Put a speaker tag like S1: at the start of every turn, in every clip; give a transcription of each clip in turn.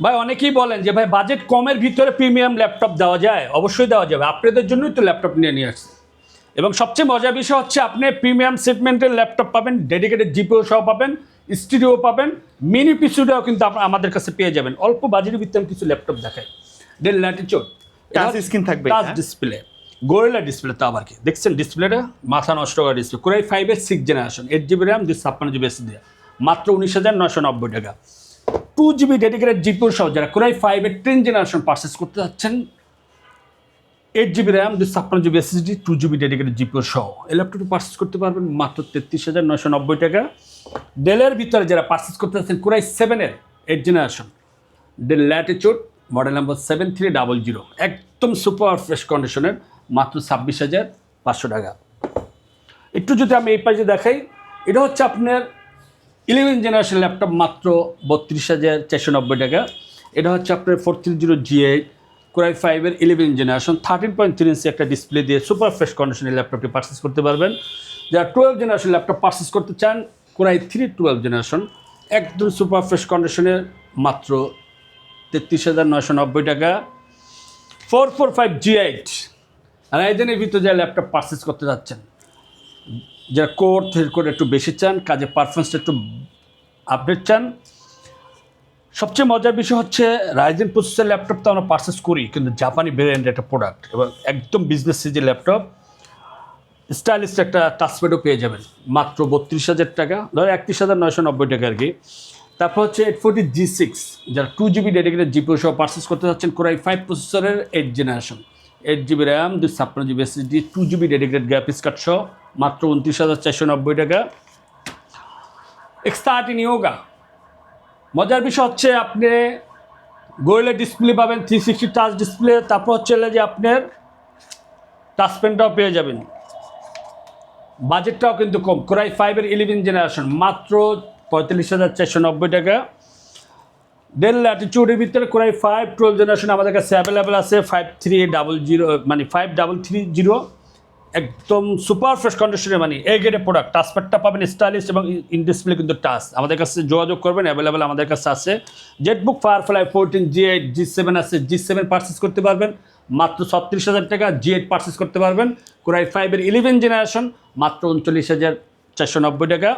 S1: ভাই অনেকেই বলেন যে ভাই বাজেট কমের ভিতরে প্রিমিয়াম ল্যাপটপ দেওয়া যায়, অবশ্যই দেওয়া যাবে। আপনাদের জন্যই তো ল্যাপটপ নিয়ে আসছে। এবং সবচেয়ে মজার বিষয় হচ্ছে আপনি প্রিমিয়াম সেগমেন্টের ল্যাপটপ পাবেন, ডেডিকেটেড জিপিও সহ পাবেন, স্টুডিও পাবেন, মিনি পিসিটাও কিন্তু আমাদের কাছে পেয়ে যাবেন। অল্প বাজেটের ভিতরে আমি কিছু ল্যাপটপ দেখাই। ডেল ল্যাটিটিউড
S2: টাচ স্ক্রিন থাকবে,
S1: টাচ
S2: হ্যাঁ?
S1: Display, Gorilla display. তা আবার কি দেখছেন ডিসপ্লেটা, মাথা নষ্ট করা ডিসপ্লে। কোরাই 5-এর 6th generation, 8 GB RAM, 256 GB SSD, মাত্র 19,990 টাকা। 2 GB ডেডিকেটেড জিপিও সহ যারা কোরাই 5-এর 10th জেনারেশন পারচেস করতে যাচ্ছেন, 8 GB RAM, 256 GB SSD, 2 GB dedicated GPU সহ এই ল্যাপটপটি পারচেস করতে পারবেন মাত্র 33,990 টাকা। ডেলের ভিতরে যারা পারচেস করতে যাচ্ছেন কোরাই 7-এর 8th generation, Dell Latitude model number 7300, একদম সুপার ফ্রেশ কন্ডিশনের, মাত্র 26,500 টাকা। একটু যদি আমি এই পাশে দেখাই, এটা হচ্ছে আপনার 11 জেনারেশন ল্যাপটপ, মাত্র 32,490 টাকা। এটা হচ্ছে আপনার 430G8 কোরাই 5-এর 11 জেনারেশন, 13.3 ইঞ্চি একটা ডিসপ্লে দিয়ে সুপার ফ্রেশ কন্ডিশনের ল্যাপটপটি পারচেস করতে পারবেন। যারা 12 জেনারেশন ল্যাপটপ পারচেস করতে চান, কোরাই 3 12 জেনারেশন, একদম সুপার ফ্রেশ কন্ডিশনের, মাত্র 33,990 টাকা। 445G8 রাইজেনের ভিতরে যে ল্যাপটপ পারচেস করতে যাচ্ছেন, যারা কোর থ্রেড একটু বেশি চান, কাজে পারফরমেন্সটা একটু আপডেট চান, সবচেয়ে মজার বিষয় হচ্ছে রাইজেন প্রসেসর ল্যাপটপ তো আমরা পারচেস করি, কিন্তু জাপানি ব্র্যান্ডের একটা প্রোডাক্ট এবং একদম বিজনেস সিজের ল্যাপটপ, স্টাইলিশ একটা টাচপ্যাডও পেয়ে যাবেন মাত্র 32,000 টাকা, ধরো 31,990 টাকা আর কি। তারপর হচ্ছে 840G6, যারা 2 GB ডেডিকেটেড জিপিও সহ পারচেস করতে যাচ্ছেন, কোরাই 5 প্রসেসরের 8th generation, 8 GB RAM, 256 GB SSD, 2 GB dedicated graphics card সহ, মাত্র 29,490 টাকা। X13 Yoga, মজার বিষয় হচ্ছে আপনি গোরিলা ডিসপ্লে পাবেন, 360 টাচ ডিসপ্লে, তারপর হচ্ছে যে আপনার টাচ পেনটাও পেয়ে যাবেন। বাজেটটাও কিন্তু কম, কোরাই 5-এর 11 জেনারেশন, মাত্র 45,490 টাকা। ডেল ল্যাটিটিউডের ভিতরে কোরাই 5 12 জেনারেশন আমাদের কাছে অ্যাভেলেবেল আছে, 5300 মানে 5330, একদম সুপার ফ্রেশ কন্ডিশনে, মানে এ গ্রেডের প্রোডাক্ট। টাচপ্যাডটা পাবেন স্টাইলিশ এবং ইন ডিসপ্লে কিন্তু টাচ। আমাদের কাছে যোগাযোগ করবেন, অ্যাভেলেবেল আমাদের কাছে আছে। জেটবুক ফায়ারফ্লাই 14G8 G7 আছে, G7 পারচেস করতে পারবেন মাত্র 36,000 টাকা। G8 পারচেস করতে পারবেন কোরাই 5-এর 11 জেনারেশন, মাত্র 39,490 টাকা।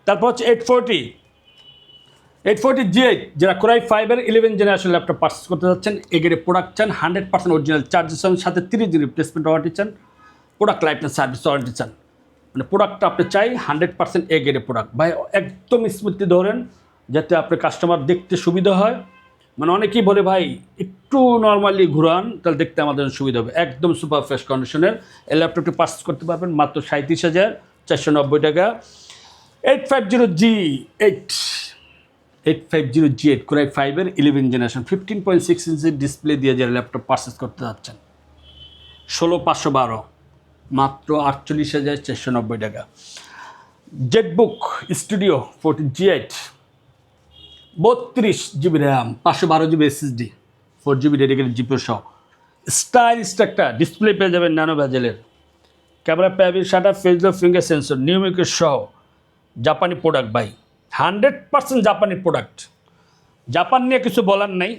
S1: তারপর হচ্ছে 840G8, যারা কোরাই 5-এর 11 জেনারেশন ল্যাপটপ পারচেস করতে যাচ্ছেন, এগেরে প্রোডাক্ট চান, 100% অরিজিনাল চার্জের সাথে 30 দিন রিপ্লেসমেন্ট ওয়ারেন্টি চান, product life time service warranty চান, মানে প্রোডাক্টটা আপনি চাই 100% এ গ্রেডের প্রোডাক্ট। ভাই একদম স্মুথলি ধরেন, যাতে আপনার কাস্টমার দেখতে সুবিধা হয়। মানে অনেকেই বলে ভাই একটু নর্মালি ঘুরান, তাহলে দেখতে আমাদের সুবিধা হবে। একদম সুপার ফ্রেশ কন্ডিশনের এই ল্যাপটপটি পারচেস করতে পারবেন মাত্র 37,490 টাকা। 850G8 core i 5-এর 11 generation, 15.6 inch display দিয়ে যারা ল্যাপটপ পারচেস করতে যাচ্ছেন, 16,512, মাত্র 48,490 টাকা। Zenbook studio 14G8, 32 GB RAM, 512 GB SSD, 4 GB dedicated GPU সহ, স্টাইলিশ একটা ডিসপ্লে পেয়ে যাবেন, ন্যানো ভেজেলের ক্যামেরা, প্যাভিল shutter, face lock, finger sensor, নিউমেরিকের সহ, জাপানি প্রোডাক্ট ভাই, 100% জাপানি প্রোডাক্ট। জাপান নিয়ে কিছু বলার নাই,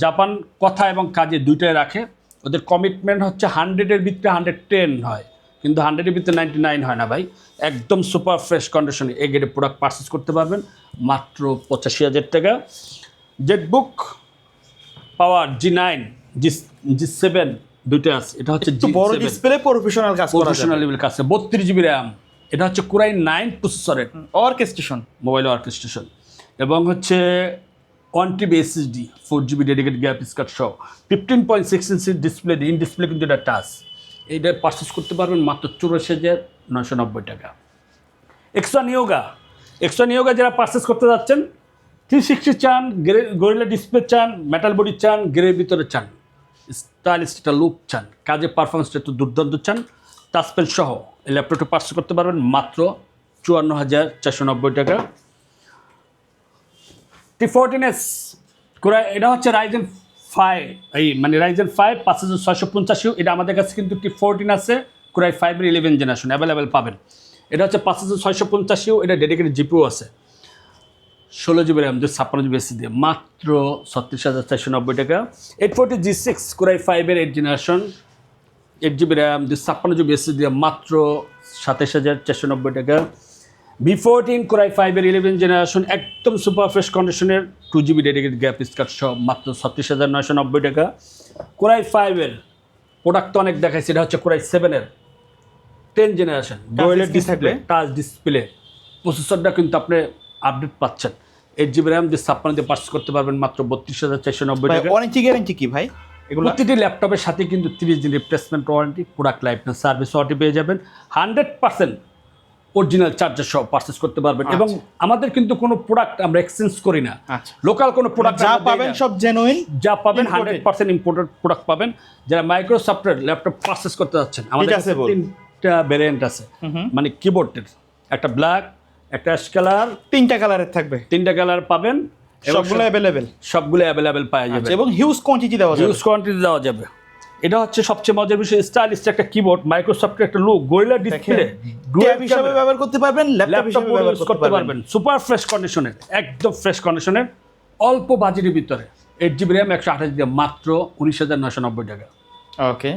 S1: জাপান কথা এবং কাজে দুইটাই রাখে। ওদের কমিটমেন্ট হচ্ছে 100-এর ভিতরে 110 হয়, কিন্তু 100-এর ভিতরে 99 হয় না ভাই। একদম সুপার ফ্রেশ কন্ডিশনে এ গ্রেডের প্রোডাক্ট পারচেস করতে পারবেন মাত্র 85,000 টাকা। জেটবুক পাওয়ার G9 G7 দুইটা আছে, এটা হচ্ছে
S2: বড় ডিসপ্লে, প্রফেশনাল কাজ করা
S1: প্রফেশনাল লেভেল কাছে, 32 GB র্যাম, এটা হচ্ছে কোরাই 9 প্রসেসরের
S2: অর্কেস্ট্রেশন,
S1: মোবাইল অর্কেস্ট্রেশন, এবং হচ্ছে 1 TB SSD, 4 GB dedicated graphics card সহ, 15.6 ইঞ্চি ডিসপ্লে, ইন ডিসপ্লে কিন্তু এটা টাচ। এইটা পারচেস করতে পারবেন মাত্র 84,990 টাকা। এক্সট্রা নিয়োগা যারা পারচেস করতে যাচ্ছেন, 360 চান, গরিলা ডিসপ্লে চান, মেটাল বডি চান, গ্রের ভিতরে চান, স্টাইলিশ একটা লুক চান, কাজে পারফরমেন্সটা একটু দুর্দান্ত চান, টাচপেন সহ এই ল্যাপটপটা পারচেস করতে পারবেন মাত্র 54,490 টাকা। T14S কোরাই, এটা হচ্ছে রাইজেন 5, মানে রাইজেন 5 5650, এটা আমাদের কাছে কিন্তু T14 আছে, কোরাই 5-এর 11 জেনারেশন অ্যাভেলেবেল পাবেন। এটা হচ্ছে 5650, এটা ডেডিকেটেড জিপিও আছে। 16 জিবি র্যাম 256 জিবি এসএসডি দিয়ে মাত্র 36,490 টাকা। 840 G6 কোরাই 5 এর 8 generation 8 GB RAM 256 GB SSD দিয়ে মাত্র 27,490 টাকা। V14 কোরাই 5 এর 11 জেনারেশন একদম সুপার ফ্রেশ কন্ডিশনের 2 জিবি ডেডিকেটেড গ্রাফিক্স কার্ড সহ মাত্র 36,990 টাকা। কোরাই 5 এর প্রোডাক্ট তো অনেক দেখাইছে, এটা হচ্ছে কোরাই 7 এর 10 জেনারেশন গোয়েলের ডিসপ্লে, টাচ ডিসপ্লে, প্রসেসরটা কিন্তু আপনি আপডেট পাচ্ছেন। 8 জিবি র্যাম 256 দিয়ে পারচেজ করতে পারবেন মাত্র 32,490 টাকা।
S2: ওয়ারেন্টি গ্যারান্টি কি ভাই এগুলো?
S1: প্রতিটি ল্যাপটপের সাথে কিন্তু 30 দিন replacement warranty, product life time service warranty পেয়ে যাবেন। 100% অরিজিনাল চার্জার সহ পারচেজ করতে পারবেন। এবং আমাদের কিন্তু কোনো প্রোডাক্ট আমরা এক্সচেঞ্জ করি না,
S2: আচ্ছা।
S1: লোকাল কোনো প্রোডাক্ট
S2: যা পাবেন সব জেনুইন,
S1: যা পাবেন 100% ইম্পোর্টেড প্রোডাক্ট পাবেন। যারা মাইক্রোসফটের ল্যাপটপ পারচেজ করতে যাচ্ছেন, আমাদের কাছে 3টা ভ্যারিয়েন্ট আছে, মানে কিবোর্ডের একটা ব্ল্যাক, একটা অ্যাশ কালার,
S2: 3টা কালারের থাকবে,
S1: 3টা কালার পাবেন,
S2: সবগুলো अवेलेबल,
S1: সবগুলো অ্যাভেলেবেল পাওয়া যাবে
S2: এবং হিউজ কোয়ান্টিটি দেওয়া যাবে,
S1: হিউজ কোয়ান্টিটি দেওয়া যাবে। এটা হচ্ছে সবচেয়ে মজার বিষয়, স্টাইলিশ একটা কিবোর্ড, মাইক্রোসফটের একটা লুক, গোরিলা ডিসপ্লে,
S2: ট্যাব হিসেবে ব্যবহার করতে পারবেন, ল্যাপটপ হিসেবে ব্যবহার
S1: করতে পারবেন। সুপার ফ্রেশ কন্ডিশনের, একদম ফ্রেশ কন্ডিশনের, অল্প বাজেটের ভিতরে 8 জিবি র্যাম 128 দিয়ে মাত্র 19,990 টাকা।
S2: ওকে।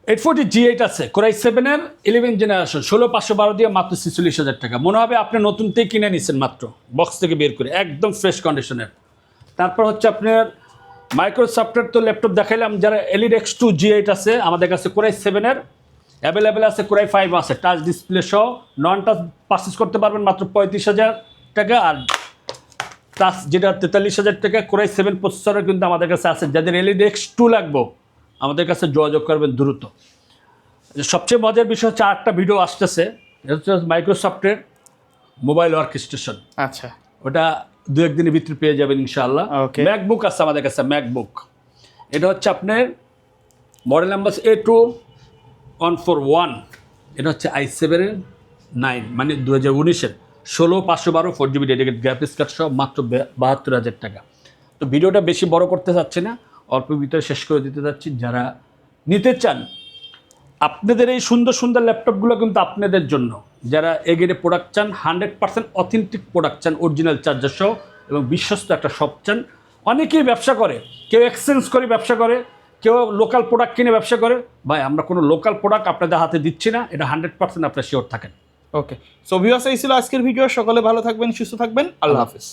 S1: 840 G8 আছে কোরাই 7 এর 11 জেনারেশন 16,512 দিয়ে মাত্র 46,000 টাকা। মনে হবে আপনি নতুনতেই কিনে নিচ্ছেন মাত্র বক্স থেকে বের করে, একদম ফ্রেশ কন্ডিশনের। তারপর হচ্ছে আপনার মাইক্রোসফটের তো ল্যাপটপ দেখাইলাম, যারা এলিড X2 G8 আছে আমাদের কাছে কোরাই 7 এর অ্যাভেলেবেল আছে, কোরাই 5 আছে টাচ ডিসপ্লে সহ, নন টাচ পারচেজ করতে পারবেন মাত্র 35,000 টাকা। আর টাচ যেটা 43,000 টাকা, কোরাই 7 প্রসেসরও কিন্তু আমাদের কাছে আছে। যাদের এলিড X2 লাগবে আমাদের কাছে যোগাযোগ করবেন দ্রুত। সবচেয়ে মজার বিষয় হচ্ছে আরেকটা ভিডিও আসতেছে, এটা হচ্ছে মাইক্রোসফটের মোবাইল ওয়ার্ক স্টেশন।
S2: আচ্ছা,
S1: ওটা 2-1 দিনের ভিতরে পেয়ে যাবেন ইনশাআল্লাহ।
S2: Okay.
S1: ম্যাকবুক আছে আমাদের কাছে, ম্যাকবুক। এটা হচ্ছে আপনার মডেল নাম্বার A2141, এটা হচ্ছে i7-এর 9, মানে 2019-এর 16,512 4 জিবি ডেডিকেটেড গ্রাফিক্স কার্ড সহ মাত্র 72,000 টাকা। তো ভিডিওটা বেশি বড় করতে চাচ্ছি না, অল্প ভিতরে শেষ করে দিতে যাচ্ছি। যারা নিতে চান, আপনাদের এই সুন্দর সুন্দর ল্যাপটপগুলো কিন্তু আপনাদের জন্য, যারা এগিয়ে প্রোডাক্ট চান, 100% অথেন্টিক প্রোডাক্ট চান, অরিজিনাল চার্জার সহ এবং বিশ্বস্ত একটা শপ চান। অনেকেই ব্যবসা করে, কেউ এক্সচেঞ্জ করে ব্যবসা করে, কেউ লোকাল প্রোডাক্ট কিনে ব্যবসা করে। ভাই, আমরা কোনো লোকাল প্রোডাক্ট আপনাদের হাতে দিচ্ছি না, এটা 100% আপনারা শিওর থাকেন।
S2: ওকে। সো ভিউয়ার্স, এই ছিল আজকের ভিডিও। সকলে ভালো থাকবেন, সুস্থ থাকবেন, আল্লাহ হাফেজ।